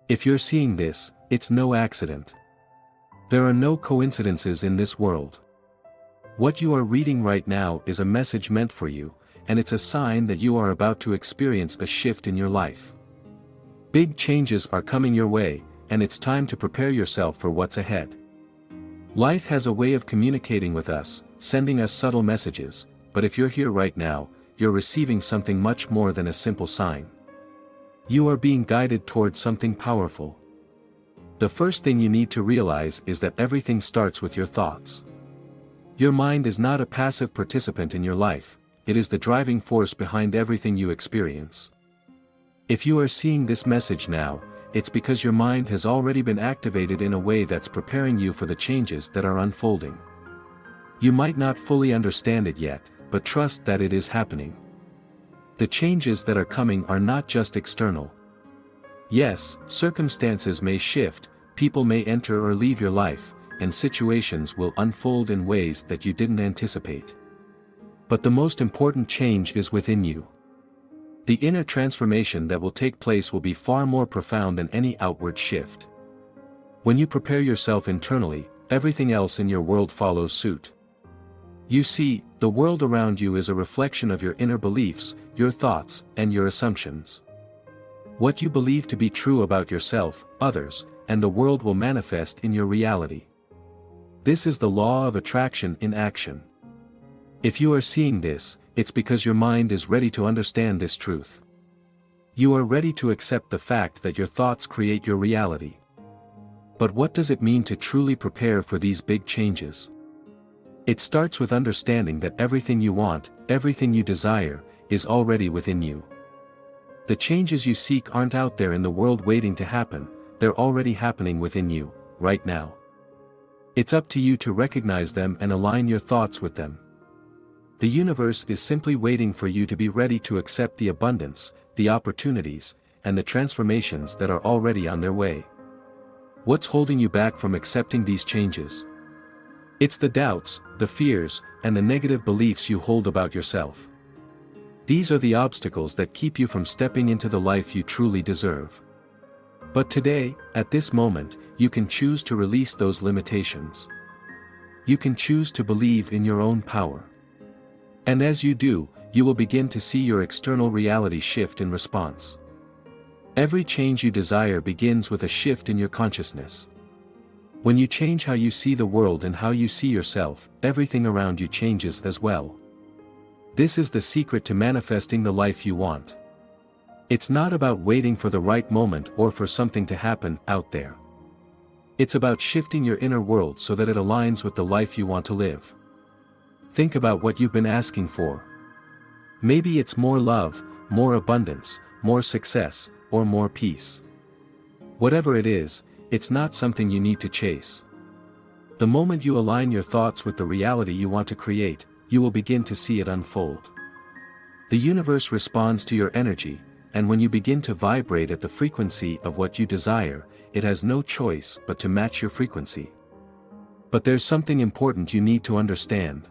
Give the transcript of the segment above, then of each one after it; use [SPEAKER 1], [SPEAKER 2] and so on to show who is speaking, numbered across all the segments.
[SPEAKER 1] If you're seeing this, it's no accident. There are no coincidences in this world. What you are reading right now is a message meant for you, and it's a sign that you are about to experience a shift in your life. Big changes are coming your way, and it's time to prepare yourself for what's ahead. Life has a way of communicating with us, sending us subtle messages, but if you're here right now, you're receiving something much more than a simple sign. You are being guided towards something powerful. The first thing you need to realize is that everything starts with your thoughts. Your mind is not a passive participant in your life, it is the driving force behind everything you experience. If you are seeing this message now, it's because your mind has already been activated in a way that's preparing you for the changes that are unfolding. You might not fully understand it yet, but trust that it is happening. The changes that are coming are not just external. Yes, circumstances may shift, people may enter or leave your life, and situations will unfold in ways that you didn't anticipate. But the most important change is within you. The inner transformation that will take place will be far more profound than any outward shift. When you prepare yourself internally, everything else in your world follows suit. You see, the world around you is a reflection of your inner beliefs, your thoughts, and your assumptions. What you believe to be true about yourself, others, and the world will manifest in your reality. This is the law of attraction in action. If you are seeing this, it's because your mind is ready to understand this truth. You are ready to accept the fact that your thoughts create your reality. But what does it mean to truly prepare for these big changes? It starts with understanding that everything you want, everything you desire, is already within you. The changes you seek aren't out there in the world waiting to happen, they're already happening within you, right now. It's up to you to recognize them and align your thoughts with them. The universe is simply waiting for you to be ready to accept the abundance, the opportunities, and the transformations that are already on their way. What's holding you back from accepting these changes? It's the doubts, the fears, and the negative beliefs you hold about yourself. These are the obstacles that keep you from stepping into the life you truly deserve. But today, at this moment, you can choose to release those limitations. You can choose to believe in your own power. And as you do, you will begin to see your external reality shift in response. Every change you desire begins with a shift in your consciousness. When you change how you see the world and how you see yourself, everything around you changes as well. This is the secret to manifesting the life you want. It's not about waiting for the right moment or for something to happen out there. It's about shifting your inner world so that it aligns with the life you want to live. Think about what you've been asking for. Maybe it's more love, more abundance, more success, or more peace. Whatever it is, it's not something you need to chase. The moment you align your thoughts with the reality you want to create, you will begin to see it unfold. The universe responds to your energy, and when you begin to vibrate at the frequency of what you desire, it has no choice but to match your frequency. But there's something important you need to understand.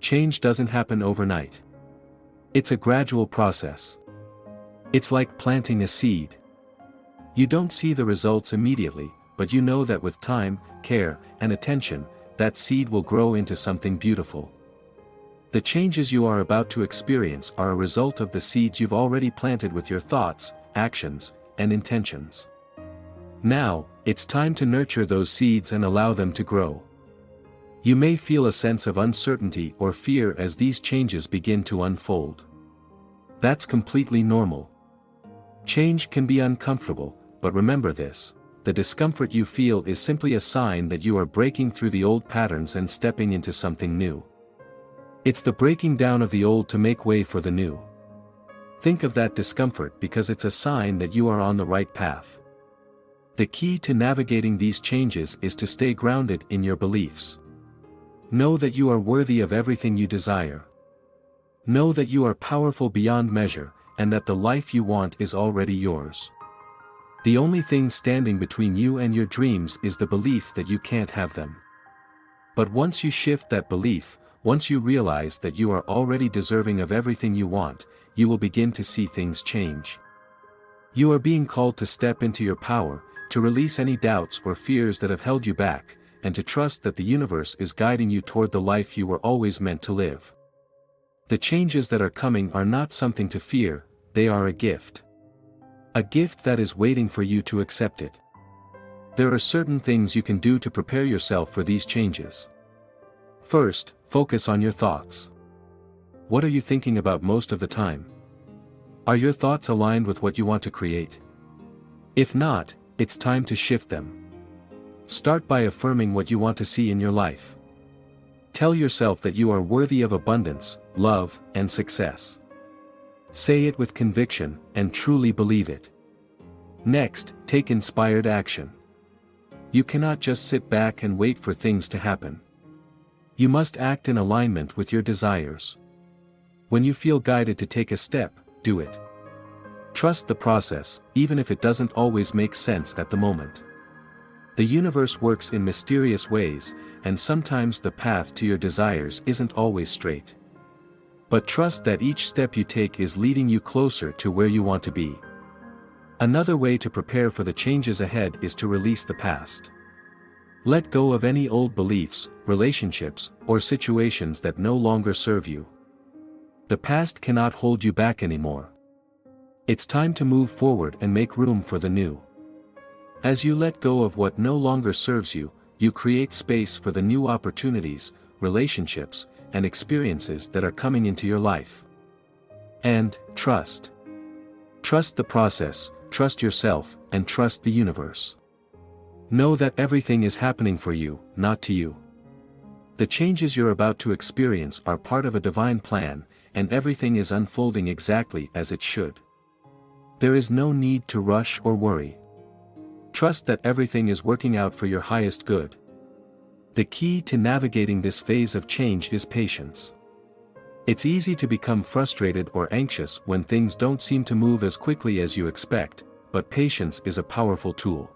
[SPEAKER 1] Change doesn't happen overnight. It's a gradual process. It's like planting a seed. You don't see the results immediately, but you know that with time, care, and attention, that seed will grow into something beautiful. The changes you are about to experience are a result of the seeds you've already planted with your thoughts, actions, and intentions. Now, it's time to nurture those seeds and allow them to grow. You may feel a sense of uncertainty or fear as these changes begin to unfold. That's completely normal. Change can be uncomfortable, but remember this: the discomfort you feel is simply a sign that you are breaking through the old patterns and stepping into something new. It's the breaking down of the old to make way for the new. Think of that discomfort because it's a sign that you are on the right path. The key to navigating these changes is to stay grounded in your beliefs. Know that you are worthy of everything you desire. Know that you are powerful beyond measure, and that the life you want is already yours. The only thing standing between you and your dreams is the belief that you can't have them. But once you shift that belief, once you realize that you are already deserving of everything you want, you will begin to see things change. You are being called to step into your power, to release any doubts or fears that have held you back, and to trust that the universe is guiding you toward the life you were always meant to live. The changes that are coming are not something to fear, they are a gift. A gift that is waiting for you to accept it. There are certain things you can do to prepare yourself for these changes. First, focus on your thoughts. What are you thinking about most of the time? Are your thoughts aligned with what you want to create? If not, it's time to shift them. Start by affirming what you want to see in your life. Tell yourself that you are worthy of abundance, love, and success. Say it with conviction, and truly believe it. Next, take inspired action. You cannot just sit back and wait for things to happen. You must act in alignment with your desires. When you feel guided to take a step, do it. Trust the process, even if it doesn't always make sense at the moment. The universe works in mysterious ways, and sometimes the path to your desires isn't always straight. But trust that each step you take is leading you closer to where you want to be. Another way to prepare for the changes ahead is to release the past. Let go of any old beliefs, relationships, or situations that no longer serve you. The past cannot hold you back anymore. It's time to move forward and make room for the new. As you let go of what no longer serves you, you create space for the new opportunities, relationships, and experiences that are coming into your life. And, trust. Trust the process, trust yourself, and trust the universe. Know that everything is happening for you, not to you. The changes you're about to experience are part of a divine plan, and everything is unfolding exactly as it should. There is no need to rush or worry. Trust that everything is working out for your highest good. The key to navigating this phase of change is patience. It's easy to become frustrated or anxious when things don't seem to move as quickly as you expect, but patience is a powerful tool.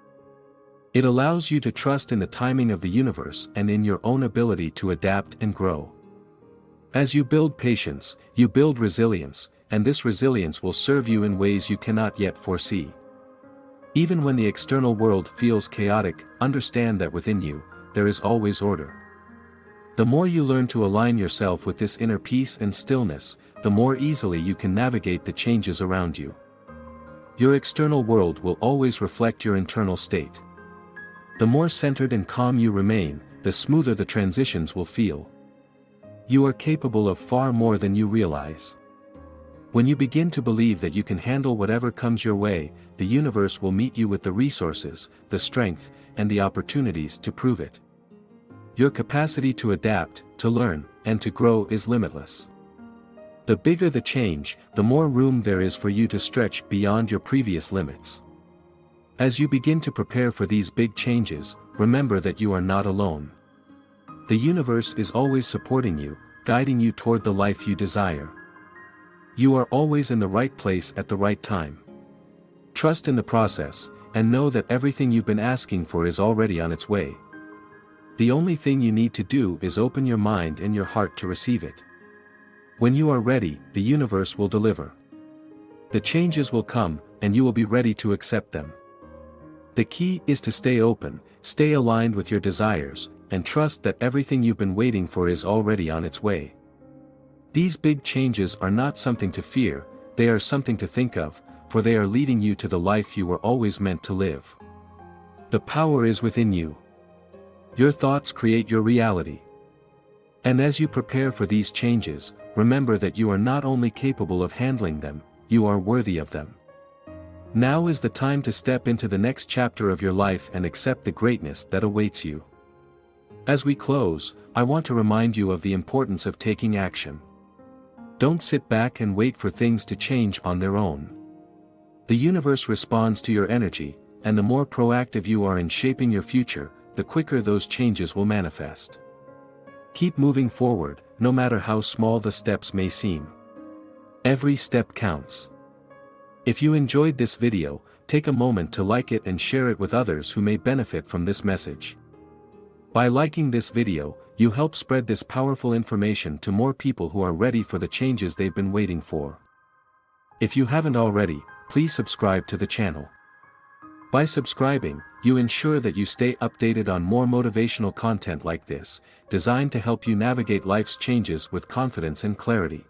[SPEAKER 1] It allows you to trust in the timing of the universe and in your own ability to adapt and grow. As you build patience, you build resilience, and this resilience will serve you in ways you cannot yet foresee. Even when the external world feels chaotic, understand that within you, there is always order. The more you learn to align yourself with this inner peace and stillness, the more easily you can navigate the changes around you. Your external world will always reflect your internal state. The more centered and calm you remain, the smoother the transitions will feel. You are capable of far more than you realize. When you begin to believe that you can handle whatever comes your way, the universe will meet you with the resources, the strength, and the opportunities to prove it. Your capacity to adapt, to learn, and to grow is limitless. The bigger the change, the more room there is for you to stretch beyond your previous limits. As you begin to prepare for these big changes, remember that you are not alone. The universe is always supporting you, guiding you toward the life you desire. You are always in the right place at the right time. Trust in the process, and know that everything you've been asking for is already on its way. The only thing you need to do is open your mind and your heart to receive it. When you are ready, the universe will deliver. The changes will come, and you will be ready to accept them. The key is to stay open, stay aligned with your desires, and trust that everything you've been waiting for is already on its way. These big changes are not something to fear, they are something to think of, for they are leading you to the life you were always meant to live. The power is within you. Your thoughts create your reality. And as you prepare for these changes, remember that you are not only capable of handling them, you are worthy of them. Now is the time to step into the next chapter of your life and accept the greatness that awaits you. As we close, I want to remind you of the importance of taking action. Don't sit back and wait for things to change on their own. The universe responds to your energy, and the more proactive you are in shaping your future, the quicker those changes will manifest. Keep moving forward, no matter how small the steps may seem. Every step counts. If you enjoyed this video, take a moment to like it and share it with others who may benefit from this message. By liking this video, you help spread this powerful information to more people who are ready for the changes they've been waiting for. If you haven't already, please subscribe to the channel. By subscribing, you ensure that you stay updated on more motivational content like this, designed to help you navigate life's changes with confidence and clarity.